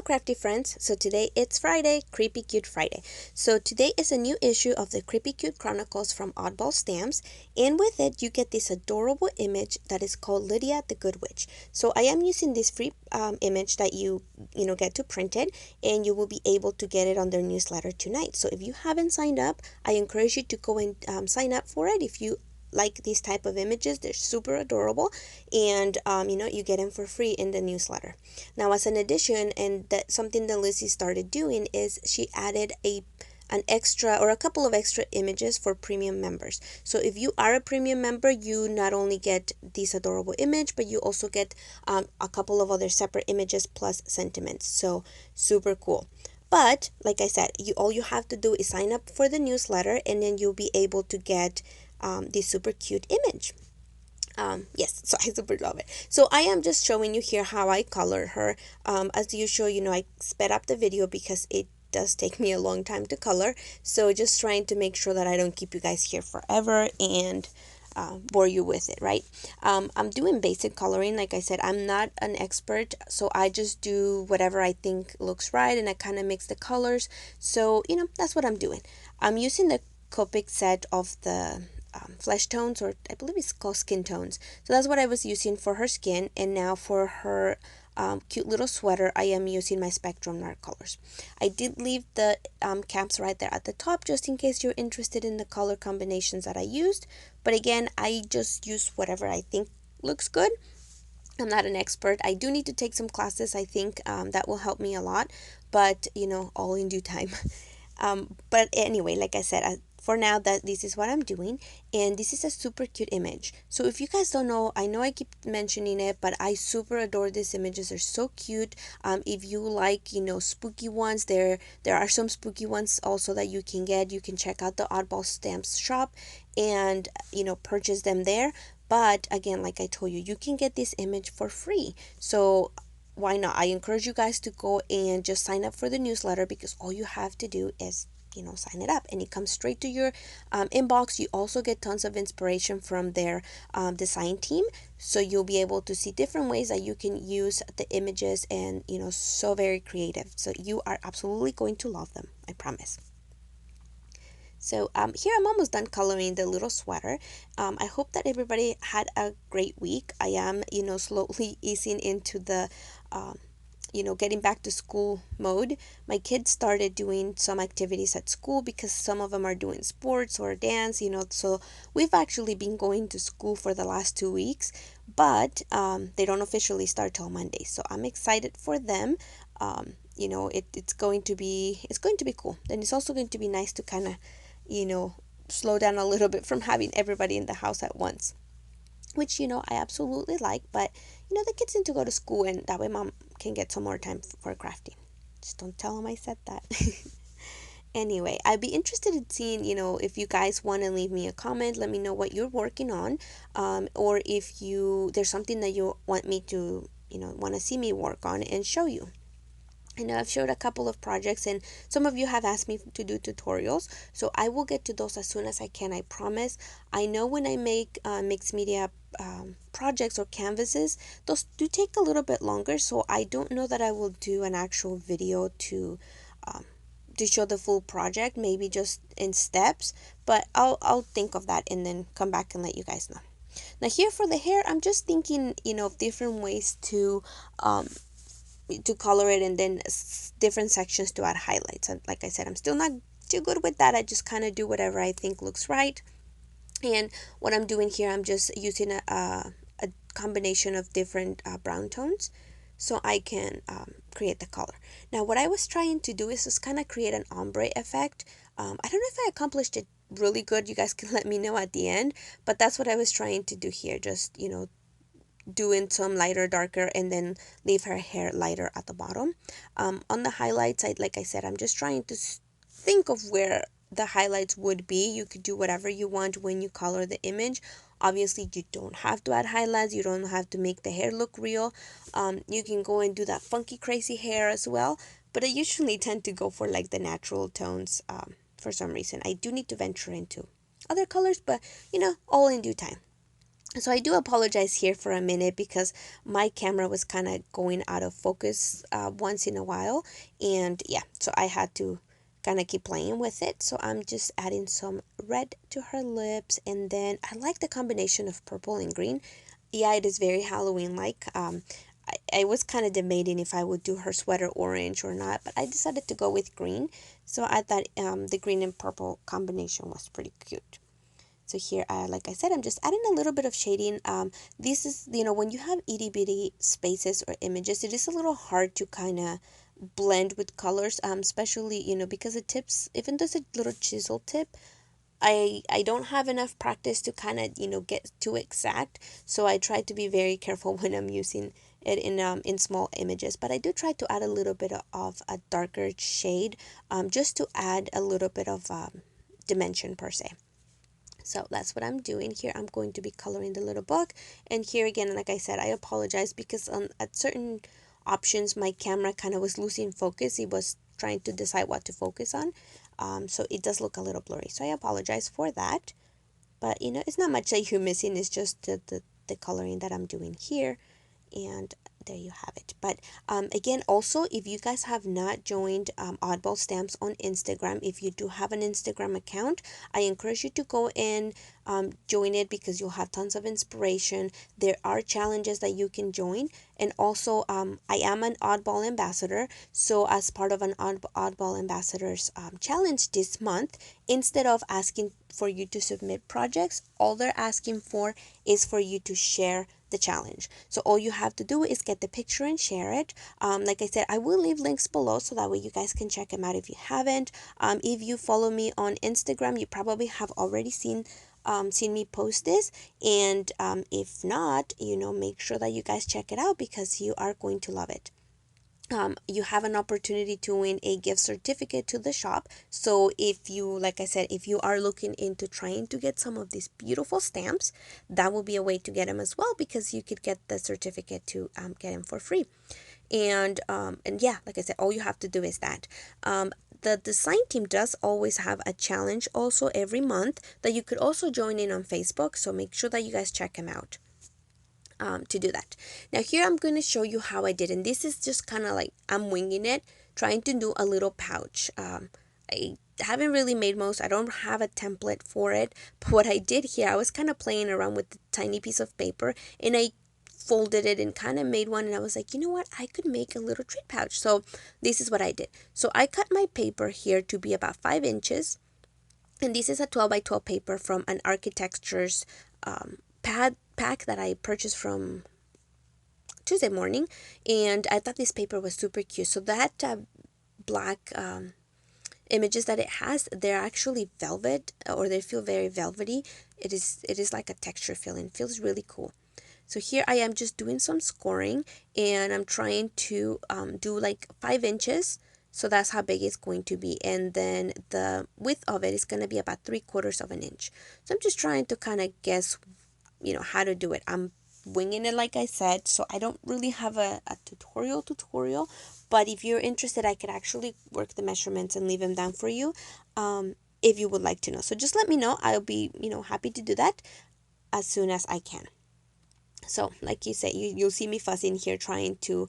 crafty friends. So today it's Friday, Creepy Cute Friday. So today is a new issue of the Creepy Cute Chronicles from Oddball Stamps, and with it you get this adorable image that is called Lydia the Good Witch. So I am using this free image that you get to print it, and you will be able to get it on their newsletter tonight. So if you haven't signed up, I encourage you to go and sign up for it. If you like these type of images, they're super adorable, and you get them for free in the newsletter. Now, as an addition, and that something that Lizzie started doing, is she added an extra or a couple of extra images for premium members. So if you are a premium member, you not only get this adorable image, but you also get a couple of other separate images plus sentiments. So super cool. But like I said, all you have to do is sign up for the newsletter, and then you'll be able to get this super cute image. Yes, so I super love it. So I am just showing you here how I color her. As usual, I sped up the video because it does take me a long time to color. So just trying to make sure that I don't keep you guys here forever and bore you with it, right? I'm doing basic coloring. Like I said, I'm not an expert, so I just do whatever I think looks right, and I kind of mix the colors. So, that's what I'm doing. I'm using the Copic set of the flesh tones, or I believe it's called skin tones. So that's what I was using for her skin, and now for her cute little sweater, I am using my Spectrum Dark colors. I did leave the caps right there at the top just in case you're interested in the color combinations that I used, but again, I just use whatever I think looks good. I'm not an expert. I do need to take some classes. I think that will help me a lot, but all in due time. But anyway, like I said, for now, that this is what I'm doing, and this is a super cute image. So if you guys don't know, I know I keep mentioning it, but I super adore these images. They're so cute. If you like spooky ones, there are some spooky ones also that you can get. You can check out the Oddball Stamps shop and purchase them there. But again, like I told you, you can get this image for free. So why not? I encourage you guys to go and just sign up for the newsletter, because all you have to do is sign it up, and it comes straight to your inbox. You also get tons of inspiration from their design team, so you'll be able to see different ways that you can use the images, and so very creative. So you are absolutely going to love them, I promise. So here I'm almost done coloring the little sweater. I hope that everybody had a great week. I am slowly easing into the getting back to school mode. My kids started doing some activities at school because some of them are doing sports or dance, so we've actually been going to school for the last 2 weeks, but they don't officially start till Monday. So I'm excited for them. It's going to be cool. And it's also going to be nice to kind of, slow down a little bit from having everybody in the house at once, which I absolutely like. But the kids need to go to school, and that way mom can get some more time for crafting. Just don't tell them I said that. Anyway, I'd be interested in seeing if you guys want to leave me a comment. Let me know what you're working on, or if there's something that you want me to want to see me work on and show you. I know I've showed a couple of projects, and some of you have asked me to do tutorials, so I will get to those as soon as I can, I promise. I know when I make mixed media projects or canvases, those do take a little bit longer, so I don't know that I will do an actual video to show the full project, maybe just in steps, but I'll think of that and then come back and let you guys know. Now here for the hair, I'm just thinking of different ways to color it, and then different sections to add highlights. And like I said, I'm still not too good with that. I just kind of do whatever I think looks right. And what I'm doing here, I'm just using a combination of different brown tones so I can create the color. Now what I was trying to do is just kind of create an ombre effect. I don't know if I accomplished it really good. You guys can let me know at the end, but that's what I was trying to do here. Just doing some lighter, darker, and then leave her hair lighter at the bottom. On the highlights, like I said, I'm just trying to think of where the highlights would be. You could do whatever you want when you color the image. Obviously, you don't have to add highlights. You don't have to make the hair look real. You can go and do that funky, crazy hair as well. But I usually tend to go for like the natural tones for some reason. I do need to venture into other colors, but all in due time. So I do apologize here for a minute because my camera was kind of going out of focus once in a while. And yeah, so I had to kind of keep playing with it. So I'm just adding some red to her lips. And then I like the combination of purple and green. Yeah, it is very Halloween-like. I was kind of debating if I would do her sweater orange or not, but I decided to go with green. So I thought the green and purple combination was pretty cute. So here, like I said, I'm just adding a little bit of shading. This is, when you have itty bitty spaces or images, it is a little hard to kind of blend with colors, especially, because the tips, even though it's a little chisel tip, I don't have enough practice to kind of, get too exact. So I try to be very careful when I'm using it in small images. But I do try to add a little bit of a darker shade, just to add a little bit of dimension per se. So that's what I'm doing here. I'm going to be coloring the little book. And here again, like I said, I apologize because at certain options, my camera kind of was losing focus. It was trying to decide what to focus on. So it does look a little blurry. So I apologize for that. But, it's not much that you're missing. It's just the coloring that I'm doing here. And there you have it. But again, also, if you guys have not joined Oddball Stamps on Instagram, if you do have an Instagram account, I encourage you to go in, join it, because you'll have tons of inspiration. There are challenges that you can join. And also, I am an Oddball ambassador. So as part of an Oddball ambassadors challenge this month, instead of asking for you to submit projects, all they're asking for is for you to share the challenge. So all you have to do is get the picture and share it. Like I said, I will leave links below so that way you guys can check them out if you haven't. If you follow me on Instagram, you probably have already seen me post this. And if not, make sure that you guys check it out because you are going to love it. You have an opportunity to win a gift certificate to the shop. So if you, like I said, if you are looking into trying to get some of these beautiful stamps, that will be a way to get them as well, because you could get the certificate to get them for free. And yeah, like I said, all you have to do is that. The design team does always have a challenge also every month that you could also join in on Facebook. So make sure that you guys check them out. To do that. Now here I'm going to show you how I did, and this is just kind of like I'm winging it, trying to do a little pouch. I haven't really made most. I don't have a template for it, but what I did here, I was kind of playing around with the tiny piece of paper, and I folded it and kind of made one, and I was like, you know what, I could make a little treat pouch. So this is what I did. So I cut my paper here to be about 5 inches, and this is a 12 by 12 paper from an Architecture's pad pack that I purchased from Tuesday morning, and I thought this paper was super cute. So that black images that it has, they're actually velvet, or they feel very velvety. It is like a texture feeling. It feels really cool. So here I am just doing some scoring, and I'm trying to do like 5 inches. So that's how big it's going to be. And then the width of it is going to be about 3/4 of an inch. So I'm just trying to kind of guess, how to do it. I'm winging it, like I said, so I don't really have a tutorial, but if you're interested, I could actually work the measurements and leave them down for you, if you would like to know. So just let me know. I'll be, happy to do that as soon as I can. So like you said, you'll see me fussing here, trying to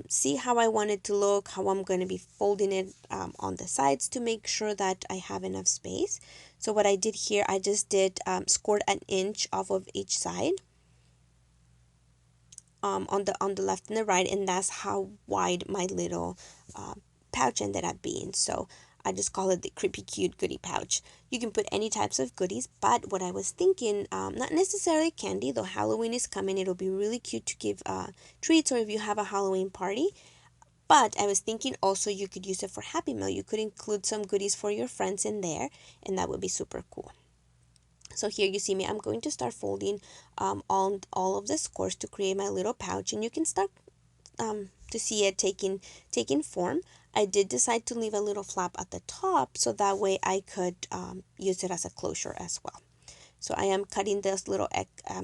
see how I want it to look, how I'm going to be folding it on the sides to make sure that I have enough space. So what I did here, I just did scored an inch off of each side, on the left and the right, and that's how wide my little pouch ended up being. So I just call it the creepy cute goodie pouch. You can put any types of goodies, but what I was thinking, not necessarily candy, though Halloween is coming, it'll be really cute to give treats, or if you have a Halloween party. But I was thinking also you could use it for Happy Meal. You could include some goodies for your friends in there, and that would be super cool. So here you see me, I'm going to start folding all of the scores to create my little pouch, and you can start to see it taking form. I did decide to leave a little flap at the top so that way I could use it as a closure as well. So I am cutting this little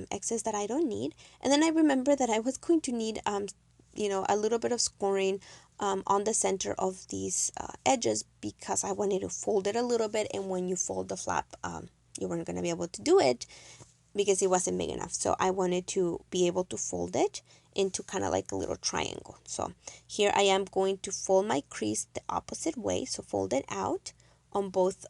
excess that I don't need, and then I remember that I was going to need a little bit of scoring on the center of these edges, because I wanted to fold it a little bit, and when you fold the flap, you weren't going to be able to do it because it wasn't big enough. So I wanted to be able to fold it into kind of like a little triangle. So here I am going to fold my crease the opposite way. So fold it out on both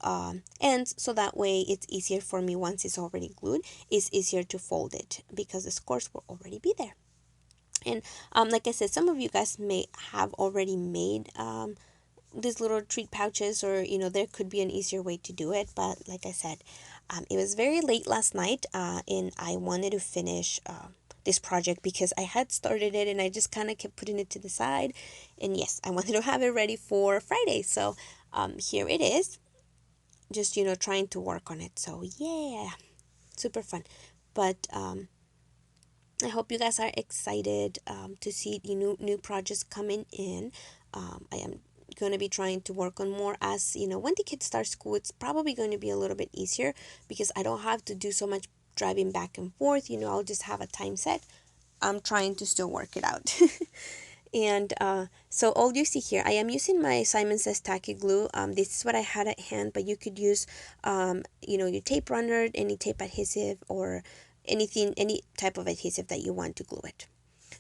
ends, so that way it's easier for me once it's already glued. It's easier to fold it because the scores will already be there. And like I said, some of you guys may have already made these little treat pouches, or there could be an easier way to do it. But like I said, it was very late last night, and I wanted to finish this project because I had started it and I just kind of kept putting it to the side. And yes, I wanted to have it ready for Friday. So here it is, just trying to work on it. So yeah, super fun. But I hope you guys are excited to see the new projects coming in. I am going to be trying to work on more, as when the kids start school. It's probably going to be a little bit easier because I don't have to do so much driving back and forth. I'll just have a time set. I'm trying to still work it out. And so all you see here, I am using my Simon Says Tacky Glue. This is what I had at hand, but you could use, your tape runner, any tape adhesive, or anything, any type of adhesive that you want to glue it.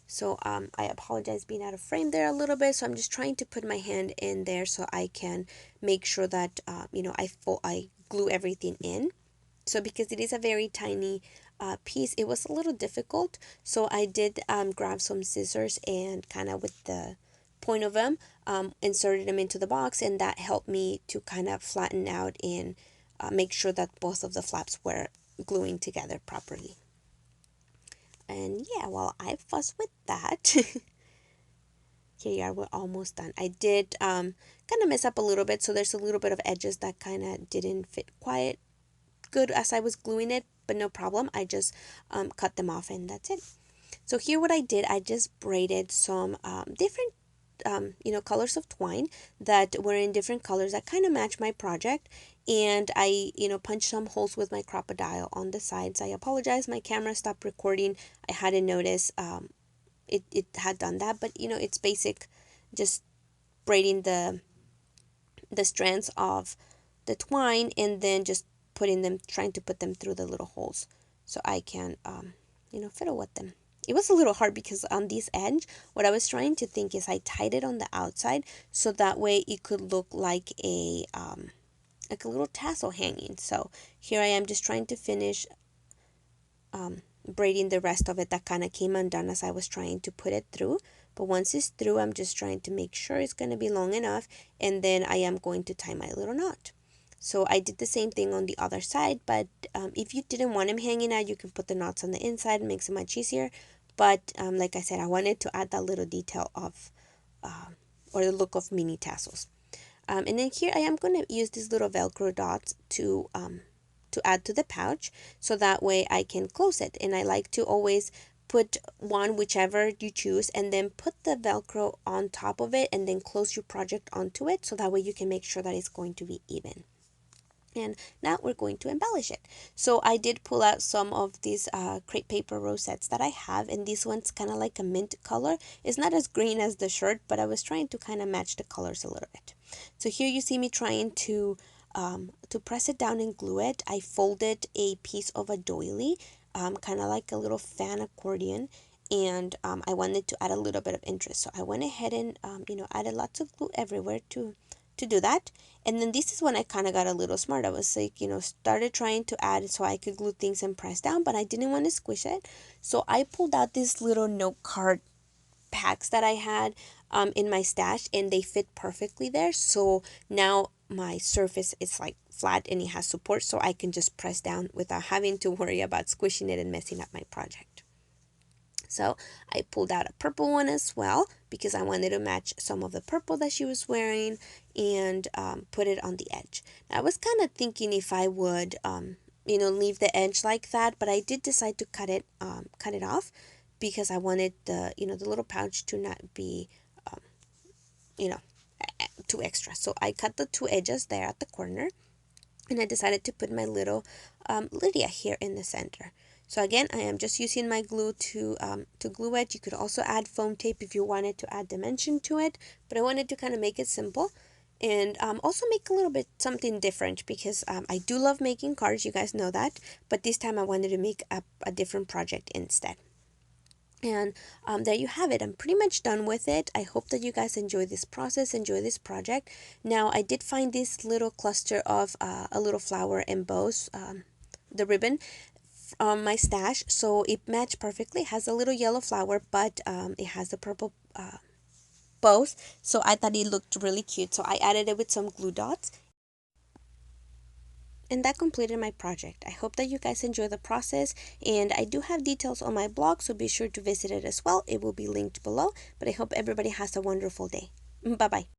So I apologize being out of frame there a little bit. So I'm just trying to put my hand in there so I can make sure that, I glue everything in. So because it is a very tiny piece, it was a little difficult. So I did grab some scissors and kind of with the point of them, inserted them into the box, and that helped me to kind of flatten out and make sure that both of the flaps were gluing together properly. And yeah, while I fuss with that, here you are, we're almost done. I did kind of mess up a little bit, so there's a little bit of edges that kind of didn't fit quite good as I was gluing it, but no problem. I just cut them off and that's it. So here what I did, I just braided some different colors of twine that were in different colors that kind of match my project. And I punched some holes with my crocodile on the sides. I apologize, my camera stopped recording. I hadn't noticed it had done that, but it's basic, just braiding the strands of the twine and then just trying to put them through the little holes so I can fiddle with them. It was a little hard because on this edge, what I was trying to think is I tied it on the outside so that way it could look like a little tassel hanging. So here I am just trying to finish braiding the rest of it that kind of came undone as I was trying to put it through. But once it's through, I'm just trying to make sure it's going to be long enough, and then I am going to tie my little knot. So I did the same thing on the other side, but if you didn't want them hanging out, you can put the knots on the inside. It makes it much easier. But like I said, I wanted to add that little detail of or the look of mini tassels. And then here I am going to use these little Velcro dots to add to the pouch, so that way I can close it. And I like to always put one, whichever you choose, and then put the Velcro on top of it and then close your project onto it, so that way you can make sure that it's going to be even. And now we're going to embellish it. So I did pull out some of these crepe paper rosettes that I have, and this one's kind of like a mint color. It's not as green as the shirt, but I was trying to kind of match the colors a little bit. So here you see me trying to press it down and glue it. I folded a piece of a doily, kind of like a little fan accordion, and I wanted to add a little bit of interest. So I went ahead and added lots of glue everywhere to do that. And then this is when I kind of got a little smart. I was like, started trying to add so I could glue things and press down, but I didn't want to squish it. So I pulled out these little note card packs that I had in my stash, and they fit perfectly there. So now my surface is like flat and it has support, so I can just press down without having to worry about squishing it and messing up my project. So I pulled out a purple one as well because I wanted to match some of the purple that she was wearing, and put it on the edge. Now, I was kind of thinking if I would leave the edge like that, but I did decide to cut it off because I wanted the little pouch to not be too extra. So I cut the two edges there at the corner, and I decided to put my little Lydia here in the center. So again, I am just using my glue to glue it. You could also add foam tape if you wanted to add dimension to it, but I wanted to kind of make it simple. and also make a little bit something different because I do love making cards, you guys know that, but this time I wanted to make a different project instead. And there you have it. I'm pretty much done with it. I hope that you guys enjoy this process, enjoy this project. Now, I did find this little cluster of a little flower and bows, the ribbon, on my stash, so it matched perfectly. It has a little yellow flower, but it has the purple bows, so I thought it looked really cute. So I added it with some glue dots, and that completed my project. I hope that you guys enjoy the process, and I do have details on my blog, so be sure to visit it as well. It will be linked below, but I hope everybody has a wonderful day. Bye bye.